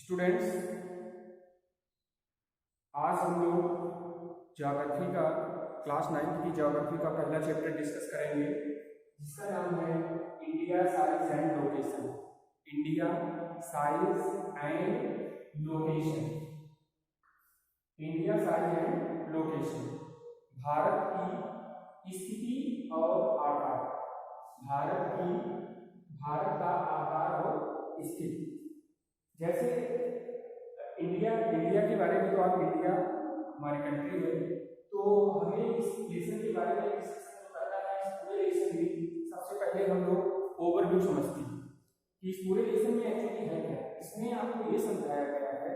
Students, आज हम लोग ज्योग्राफी का क्लास 9 की ज्योग्राफी का पहला चैप्टर डिस्कस करेंगे, जिसका नाम है India size and location. India size and location. India size and location. Bharat की स्थिति और आकार। भारत का आकार और स्थिति। जैसे इंडिया के बारे में, तो आप इंडिया हमारी कंट्री है, तो हमें इस लेसन के बारे में डिस्कशन करना है। इस पूरे लेसन में सबसे पहले हम लोग ओवरव्यू समझते हैं कि इस पूरे लेसन में एक्चुअली है क्या। इसमें आपको ये समझाया गया है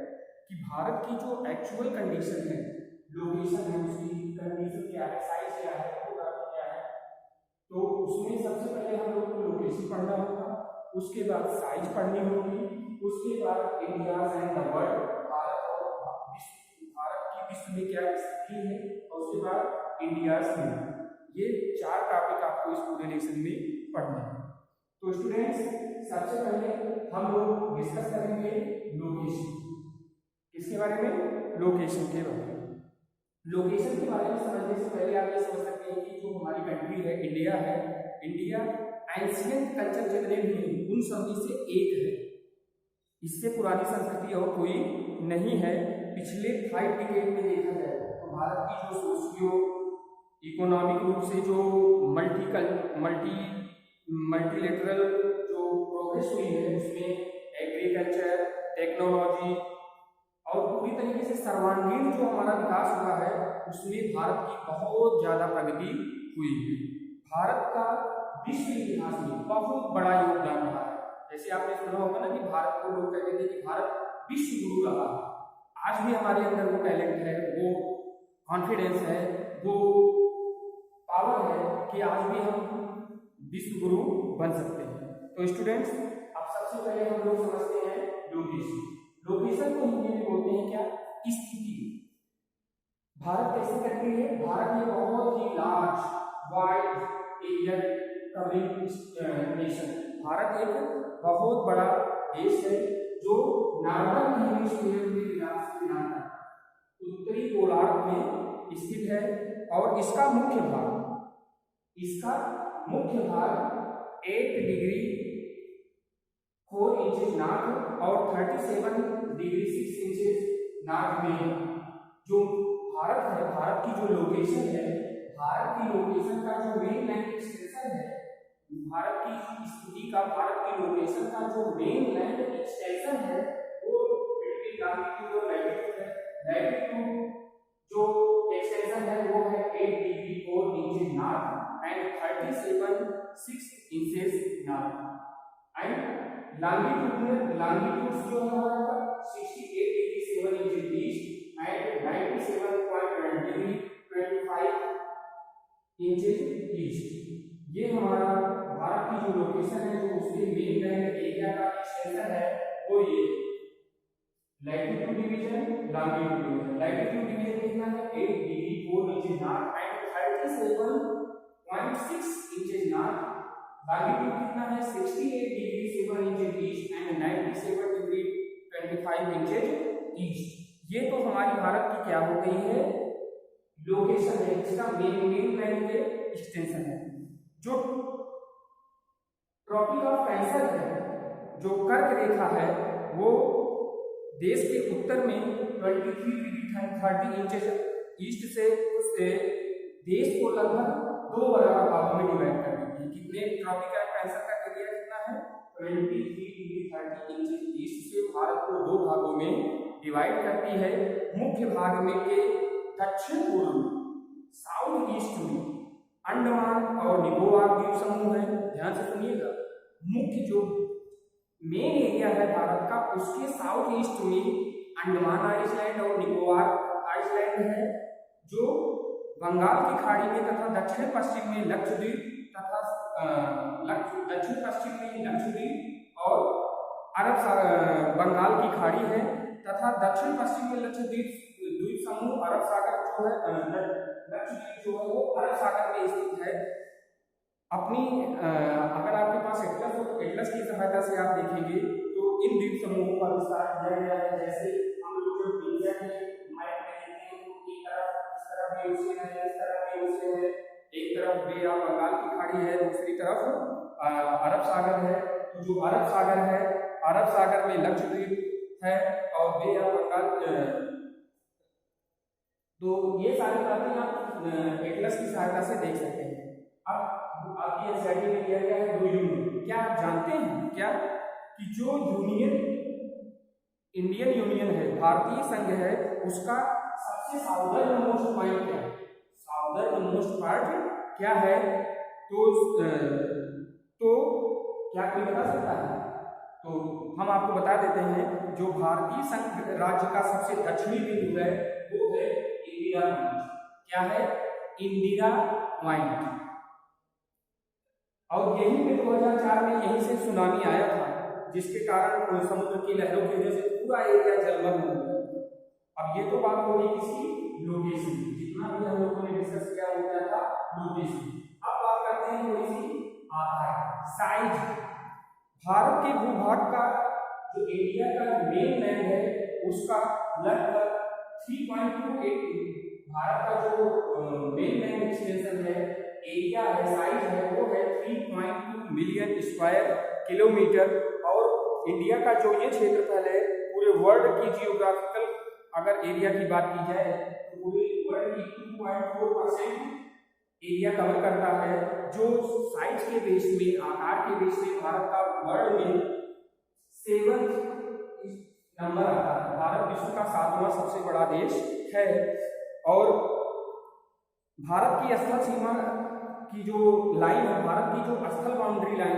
कि भारत की जो एक्चुअल कंडीशन है, लोकेशन है, उसकी कंडीशन क्या है, साइज क्या है, टोपोग्राफी क्या है, तो उसमें सबसे पहले हम लोग को लोकेशन पढ़ना होगा, उसके बाद साइज पढ़नी होगी, उसके बाद India and the world, Bharat की विश्व में क्या स्थिति है, और उसके बाद इंडिया में। ये 4 टॉपिक आपको इस पूरे लेसन में पढ़ने हैं। तो स्टूडेंट्स, सबसे पहले हम लोग डिस्कस करेंगे लोकेशन। किसके बारे में? लोकेशन के बारे में। लोकेशन के बारे में समझने से पहले आप ये समझ सकते हैं कि जो हमारी कंट्री है, इंडिया है, इंडिया एंशिएंट कल्चर जितने भी हैं उन सभी से एक है। इससे पुरानी संस्कृति और कोई नहीं है। पिछले 5 डिकेड में देखा जाए तो भारत की जो सोशियो इकोनॉमिक रूप से जो मल्टीलेटरल जो प्रोग्रेस हुई है, उसमें एग्रीकल्चर, टेक्नोलॉजी और पूरी तरीके से सर्वांगीण जो हमारा विकास हुआ है, उसमें भारत की बहुत ज्यादा प्रगति हुई है। भारत का विश्व इतिहास में बहुत बड़ा योगदान रहा है। जैसे आपने सुना होगा ना कि भारत को लोग कहते थे कि भारत विश्व गुरु रहा। आज भी हमारे अंदर वो टैलेंट है, वो कॉन्फिडेंस है, वो पावर है कि आज भी हम विश्व गुरु बन सकते हैं। तो स्टूडेंट्स, अब सबसे पहले हम लोग समझते हैं लोकेशन। लोकेशन को हिंदी में बोलते हैं क्या? स्थिति। भारत कैसी कंट्री है? भारत में बहुत ही large wide area covering nation. Bharat एक बहुत बड़ा देश है जो नॉर्दर्न हेमिस्फीयर में उत्तरी गोलार्ध में स्थित है, और इसका मुख्य भाग 8 डिग्री 4 इंचेस नॉर्थ और 37 डिग्री 6 इंचेस नॉर्थ में। जो भारत है, भारत की जो लोकेशन है, भारत की लोकेशन का जो मेन लैंड एक्सटेंशन है, भारत की स्थिति का, भारत की लोकेशन का जो मेन लैंड एक्सटेंशन है, वो बिटवीन लॉन्गिट्यूड और लैटिट्यूड है। लैटिट्यूड जो एक्सटेंशन है वो है 8 degree 4 inches north and 37.6 inches north, and longitude जो है हमारा 68 degree 7 inches east and 97 degree 25 inches east. ये हमारा भारत की जो लोकेशन है, जो उसके मेन लैंड एरिया का एक्सटेंशन है, वो ये latitude division, longitude division. Latitude division कितना है? 8 degree 4 inches north and 37.6 inches north. Longitude कितना है? 68 degree 7 inches east and 97 degree 25 inches east. ये तो हमारी भारत की क्या हो गई है? लोकेशन है, इसका मेन लैंड के एक्सटेंशन है। जो ट्रॉपिक ऑफ कैंसर है, जो कर्क रेखा है, वो देश के उत्तर में 23 डिग्री 30 इंचेस ईस्ट से देश को लगभग 2 बराबर भागों में डिवाइड कर देती है। कितने ट्रॉपिक ऑफ कैंसर का एरिया कितना है? 23 डिग्री 30 इंचेस ईस्ट से भारत को 2 भागों में डिवाइड करती है। मुख्य भाग में के दक्षिण पूर्व साउथ ईस्ट में अंडमान और निकोबार द्वीप समूह है। ध्यान से सुनिएगा, मुख्य जो मेन एरिया है भारत का, उसके साउथ ईस्ट में अंडमान आइलैंड और निकोबार आइलैंड है, जो बंगाल की खाड़ी में तथा दक्षिण पश्चिम में लक्षद्वीप तथा दक्षिण पश्चिम में लक्षद्वीप और बंगाल की खाड़ी है, तथा दक्षिण पश्चिम में लक्षद्वीप द्वीप समूह, अरब सागर जो है, लक्षद्वीप जो है वो अरब सागर में स्थित है। अपनी अगर आपके पास एटलस हो तो एटलस की सहायता से आप देखेंगे तो इन द्वीप समूहों का विस्तार किया गया है। जैसे हम लोग जो इंडिया के मैप में देखते हैं तो एक तरफ इस तरफ भी ओशियन है, इस तरफ भी ओशियन है, एक तरफ बे ऑफ बंगाल की खाड़ी है, दूसरी तरफ अरब सागर है। तो जो अरब सागर है, अरब सागर में लक्षद्वीप है और बे ऑफ बंगाल, तो ये सारी बातें आप एटलस की सहायता से देख सकते हैं। अब आपकी एनसीईआरटी में दिया गया है 2 यूनियन। क्या आप जानते हैं क्या कि जो यूनियन इंडियन यूनियन है, भारतीय संघ है, उसका सबसे साउदर्न मोस्ट पॉइंट क्या है? साउदर्न मोस्ट पार्ट क्या है? तो क्या कोई बता सकता है? तो हम आपको बता देते हैं, जो भारतीय संघ राज्य का सबसे दक्षिणी बिंदु है वो है इंदिरा पॉइंट। क्या है? इंदिरा पॉइंट। और यही में 2004 में यहीं से सुनामी आया था, जिसके कारण समुद्र की लहरों की वजह से पूरा एरिया जलमग्न हो गया। अब ये तो बात हो गई किसी लोकेशन की, जितना भी हम लोगों ने डिस्कस किया हो गया था लोकेशन। अब बात करते हैं थोड़ी सी आधार साइज। भारत के भूभाग का जो इंडिया का मेन लैंड है उसका लगभग 3.28, भारत का जो मेन लैंड एक्सटेंशन है, एरिया है, साइज है, वो है 3.2 मिलियन स्क्वायर किलोमीटर। और इंडिया का जो ये क्षेत्रफल है पूरे वर्ल्ड की जियोग्राफिकल अगर एरिया की बात की जाए तो पूरे वर्ल्ड की 2.4% एरिया कवर करता है। जो साइज के बेस में, आकार के बेस में भारत का वर्ल्ड में 7th नंबर आता है। भारत विश्व का 7वां सबसे बड़ा देश है। और भारत की स्थल सीमा की जो लाइन है, भारत की जो स्थल बाउंड्री लाइन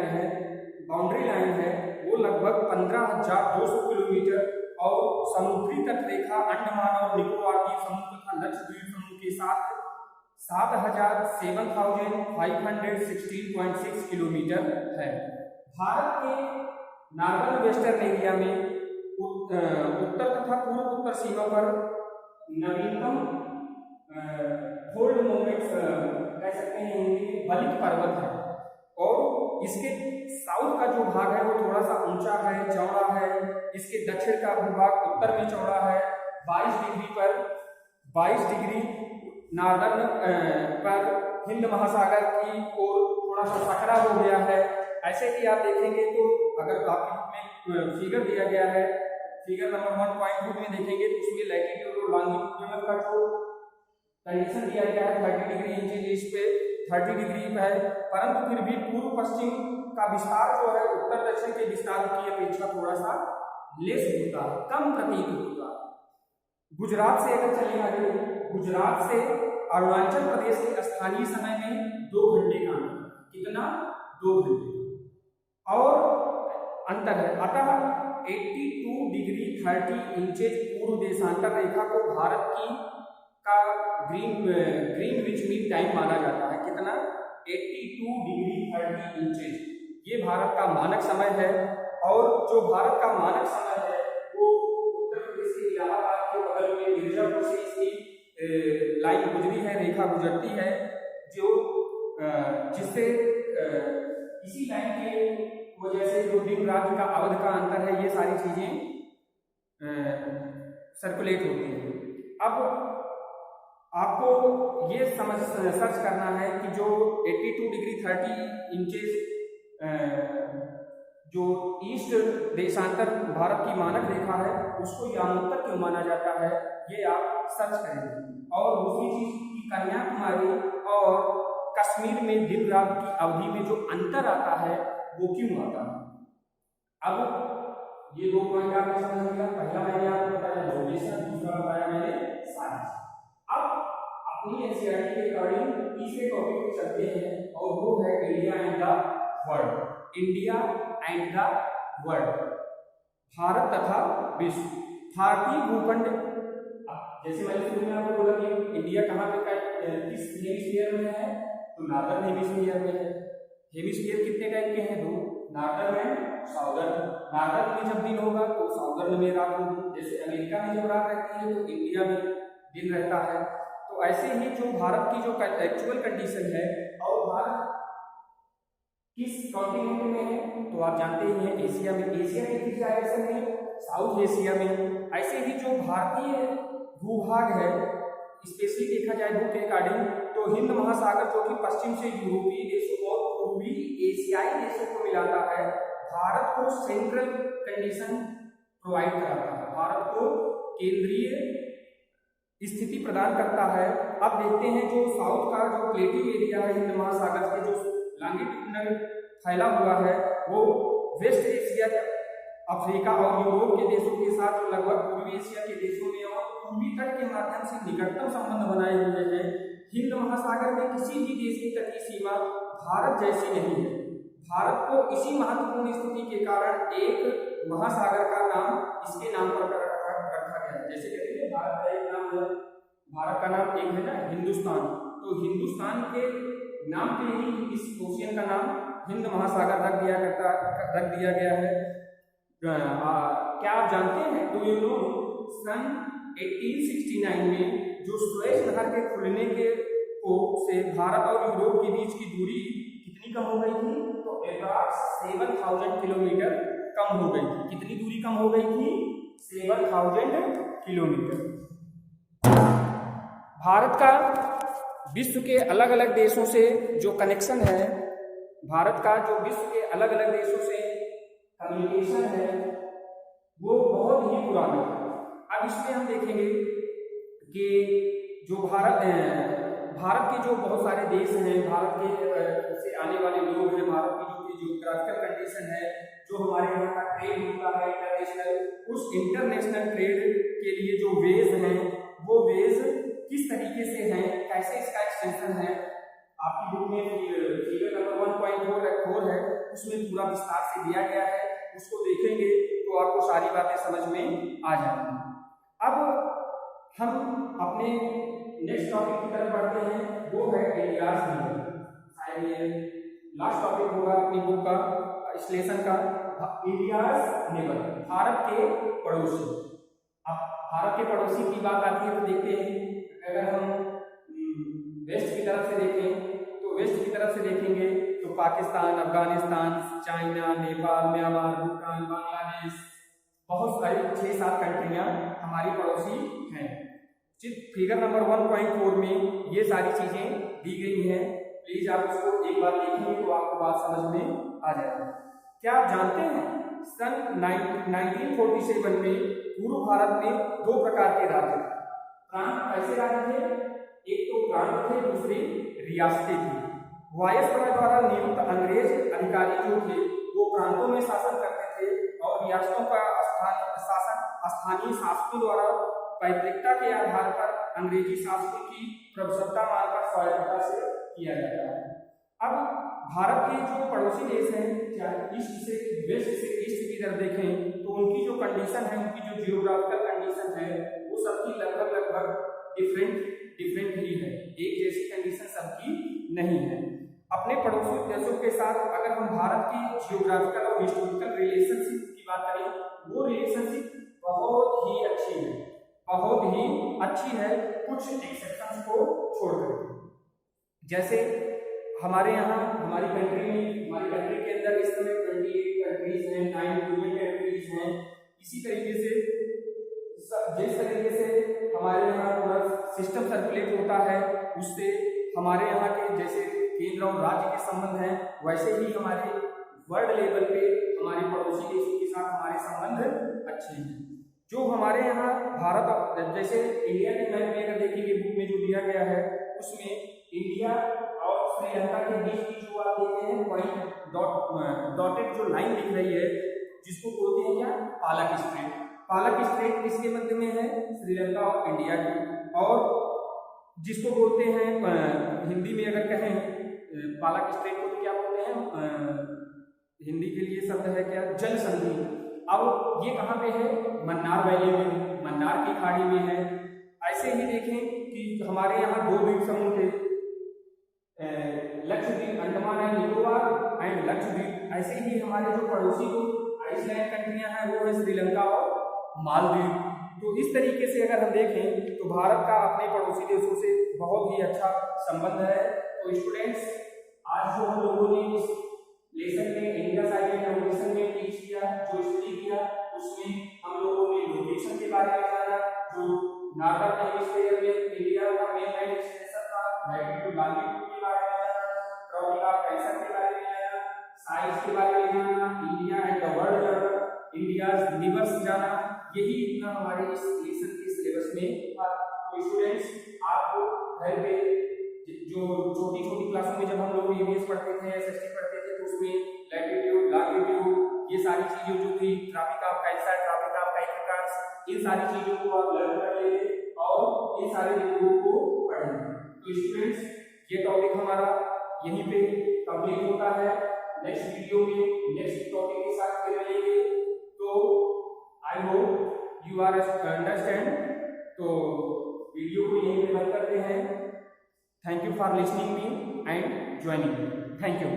है वो लगभग 15,200 किलोमीटर और समुद्री तट रेखा अंडमान और निकोबार द्वीप समूह तथा लक्षद्वीप समूह के साथ 7,516.6 किलोमीटर है। भारत के नॉर्दर्न वेस्टर्न एरिया में उत्तर तथा पूर्व उत्तर सीमा पर नवीनतम फोल्ड मोमेंट्स कह सकते हैं हिंदी में बलिक पर्वत है। और इसके साउथ का जो भाग है वो थोड़ा सा ऊंचा है, चौड़ा है। इसके दक्षिण का भूभाग उत्तर में चौड़ा है 22 डिग्री नॉर्दर्न पर हिंद महासागर की ओर थोड़ा सा सकरा हो गया है। ऐसे कि आप देखेंगे तो अगर आपके में फिगर दिया गया है, फिगर नंबर 1.2 में देखेंगे तो उसमें लैटिट्यूड और लॉन्गिट्यूड का जो कंडीशन दिया गया है 30 डिग्री इंच ईस्ट पे 30 डिग्री है, परंतु फिर भी पूर्व पश्चिम का विस्तार जो है उत्तर दक्षिण के विस्तार की अपेक्षा थोड़ा सा लेस होता है, कम प्रतीत होता है। गुजरात से अगर चले आगे, गुजरात से अरुणाचल प्रदेश के स्थानीय समय में 2 घंटे का अंतर। कितना? 2 घंटे और अंतर है। अतः 82 डिग्री 30 इंचेज पूर्व देशांतर रेखा को भारत की का ग्रीनविच मीन टाइम माना जाता है। कितना? 82 डिग्री 30 इंचेज ये भारत का मानक समय है। और जो भारत का मानक समय है वो उत्तर प्रदेश के इलाहाबाद के बगल में मिर्जापुर से इसकी लाइन गुजरी है, रेखा गुजरती है, जो जिससे इसी लाइन के वजह से जो दिन रात का अवध का अंतर है, ये सारी चीजें सर्कुलेट होती हैं। अब आपको ये सर्च करना है कि जो 82 डिग्री 30 इंचेस जो ईस्ट देशांतर भारत की मानक रेखा है उसको यामोत्तर क्यों माना जाता है, ये आप सर्च करेंगे। और दूसरी चीज कि कन्याकुमारी और कश्मीर में दिन रात की अवधि में जो अंतर आता है वो क्यों आता है। अब ये 2 पॉइंट आपने समझ लिया। पहला मैंने आपको बताया लोकेशन, दूसरा बताया मैंने साइज। अब अपनी एनसीईआरटी के अकॉर्डिंग तीसरे टॉपिक पे चलते हैं और वो है India and the world. India and the world, Bharat तथा विश्व। भारतीय भूखंड, जैसे मैंने शुरू में आपको बोला कि इंडिया कहाँ पे किस हेमिस्फीयर में है, तो नॉर्दर्न हेमिस्फीयर में है। हेमिस्फीयर कितने टाइप के हैं? 2, नॉर्दर्न एंड साउदर्न। नॉर्दर्न में जब दिन होगा तो साउदर्न में रात होगी। जैसे अमेरिका में जब रात रहती है तो इंडिया में दिन रहता है। तो ऐसे ही जो भारत की जो एक्चुअल कंडीशन है, और भारत किस कॉन्टिनेंट में है, तो आप जानते ही हैं एशिया में। एशिया के किस डायरेक्शन में, साउथ एशिया में। ऐसे ही जो भारतीय भूभाग है, स्पेशली देखा जाए बुक के अकॉर्डिंग, तो हिंद महासागर जो कि पश्चिम से यूरोपीय देशों और पूर्वी एशियाई देशों को मिलाता है, भारत को सेंट्रल कंडीशन प्रोवाइड कराता है, भारत को केंद्रीय स्थिति प्रदान करता है। अब देखते हैं जो साउथ का जो प्लेटिव एरिया है हिंद महासागर के जो लॉन्गिट्यूडनल फैला हुआ है, वो वेस्ट एशिया, अफ्रीका और यूरोप के देशों के साथ जो लगभग पूर्वी एशिया के देशों में और पूर्वी तट के माध्यम से निकटतम संबंध बनाए हुए हैं। हिंद महासागर में किसी भी देश की तटीय सीमा भारत जैसी नहीं है। भारत को इसी महत्वपूर्ण स्थिति के कारण एक महासागर का नाम इसके नाम पर रखा गया है। जैसे कहते हैं भारत का एक नाम है, भारत का नाम एक है ना हिंदुस्तान, तो हिंदुस्तान के नाम पे ही इस ओशियन का नाम हिंद महासागर रख दिया गया है। क्या आप जानते हैं, तो यू नो सन 1869 में जो सुएज नहर के खुलने के से भारत और यूरोप के बीच की दूरी कितनी कम हो गई थी, तो अप्रॉक्स 7000 किलोमीटर कम हो गई थी। कितनी दूरी कम हो गई थी, 7000 किलोमीटर। भारत का विश्व के अलग अलग देशों से जो कनेक्शन है, भारत का जो विश्व के अलग अलग देशों से कम्युनिकेशन है, वो बहुत ही पुराना है। अब इसमें हम देखेंगे कि जो भारत के जो बहुत सारे देश हैं, भारत के से आने वाले लोग हैं, भारत की जो जियोग्राफिकल कंडीशन है, जो हमारे यहाँ का ट्रेड होता है इंटरनेशनल, उस इंटरनेशनल ट्रेड के लिए जो वेज हैं, वो वेज किस तरीके से हैं, कैसे इसका एक्सटेंशन है, आपकी बुक में फिगर नंबर 1.4 है, उसमें पूरा विस्तार से दिया गया है। उसको देखेंगे तो आपको सारी बातें समझ में आ जाएंगी। अब हम अपने नेक्स्ट टॉपिक की तरफ बढ़ते हैं, वो है एलियास नेवर। शायद ये लास्ट टॉपिक होगा अपनी बुक का विश्लेषण का, एलियास नेवर, भारत के पड़ोसी। अब भारत के पड़ोसी की बात आती है तो देखते हैं, अगर हम वेस्ट की तरफ से देखें, तो वेस्ट की तरफ से देखेंगे तो पाकिस्तान, अफगानिस्तान, चाइना, नेपाल, म्यांमार, भूटान, बांग्लादेश, बहुत सारी 6-7 कंट्रियां हमारी पड़ोसी हैं। फिगर नंबर 1.4 में ये सारी चीजें दी गई हैं। प्लीज आप उसको एक बार देखेंगे तो आपको बात समझ में आ जाएगी। क्या आप जानते हैं सन 1947 में पूर्व भारत में 2 प्रकार के राज्य थे। प्रांत कैसे राज्य थे, एक तो प्रांत थे, दूसरी रियासतें थी। वायसराय द्वारा नियुक्त अंग्रेज अधिकारी जो थे वो प्रांतों में शासन करते थे और रियासतों का शासन स्थानीय शासकों द्वारा पैतृकता के आधार पर अंग्रेजी शासकों की प्रभुसत्ता मानकर स्वायत्तता से किया जाता है। अब भारत के जो पड़ोसी देश हैं, चाहे ईस्ट से वेस्ट से ईस्ट की तरफ देखें तो उनकी जो कंडीशन है, उनकी जो जियोग्राफिकल कंडीशन है, वो सबकी लगभग डिफरेंट ही है। एक जैसी कंडीशन सबकी नहीं है। अपने पड़ोसी देशों के साथ अगर हम भारत की जियोग्राफिकल और हिस्टोरिकल रिलेशनशिप की बात करें, वो रिलेशनशिप बहुत ही अच्छी है, कुछ एक्सेप्शंस को छोड़कर। जैसे हमारे यहाँ हमारी कंट्री के अंदर इस समय 28 कंट्रीज हैं, 9 यूनियन टेरिटरीज हैं। इसी तरीके से जिस तरीके से हमारे यहाँ पूरा सिस्टम सर्कुलेट होता है, उससे हमारे यहाँ के जैसे केंद्र और राज्य के संबंध हैं, वैसे ही हमारे वर्ल्ड लेवल पे हमारे पड़ोसी देशों के साथ हमारे संबंध अच्छे हैं। जो हमारे यहाँ भारत, जैसे इंडिया के मैप में अगर देखेंगे बुक में जो दिया गया है, उसमें इंडिया और श्रीलंका के बीच की जो आप देखते हैं पॉइंट डॉटेड जो लाइन दिख रही है, जिसको बोलते हैं क्या, पालक स्ट्रेट। पालक स्ट्रेट किसके मध्य में है, श्रीलंका और इंडिया की। और जिसको बोलते हैं हिंदी में अगर कहें पालक स्ट्रेट को तो क्या बोलते हैं, हिंदी के लिए शब्द है क्या, जल संधि। अब ये कहाँ पे है, मन्नार वैली में, मन्नार की खाड़ी में है। ऐसे ही देखें कि हमारे यहाँ 2 द्वीप समूह थे, लक्षद्वीप, अंडमान एंड निकोबार एंड लक्षद्वीप। ऐसे ही हमारे जो पड़ोसी आइसलैंड कंट्रियां हैं वो है श्रीलंका और मालदीव। तो इस तरीके से अगर हम देखें तो भारत का अपने पड़ोसी देशों से बहुत ही अच्छा संबंध है। तो स्टूडेंट्स, आज जो हम लोगों ने इस लेसन में इंडिया साइड में लोकेशन में टीच किया, जो स्टडी किया उसमें हम लोगों ने लोकेशन के बारे में जाना, जो नॉर्दर्न हेमिस्फीयर में इंडिया का मेन एडमिनिस्ट्रेशन था, लैटिट्यूड लॉन्गिट्यूड के बारे में जाना, ट्रॉपिक ऑफ कैंसर के बारे में जाना, साइज के बारे में जाना, इंडिया एंड द वर्ल्ड जाना, इंडिया रिवर्स जाना। यही इतना हमारे इस लेसन के सिलेबस में था। तो स्टूडेंट्स आपको घर पे जो छोटी छोटी क्लासों में जब हम लोग ईवीएस पढ़ते थे, एसएसटी पढ़ते थे, तो उसमें लैटिट्यूड लॉन्गिट्यूड ये सारी चीजें जो थी, tropic of cancer, tropic of काइक्रास, इन सारी चीजों को आप लर्न कर लेंगे और इन सारे चीजों को पढ़ेंगे। तो स्टूडेंट्स ये टॉपिक हमारा यहीं पे कंप्लीट होता है। नेक्स्ट वीडियो में नेक्स्ट टॉपिक के साथ फिर मिलेंगे। तो I hope you are understand. तो वीडियो को यहीं पे बंद करते हैं। Thank you for listening me and joining. Thank you.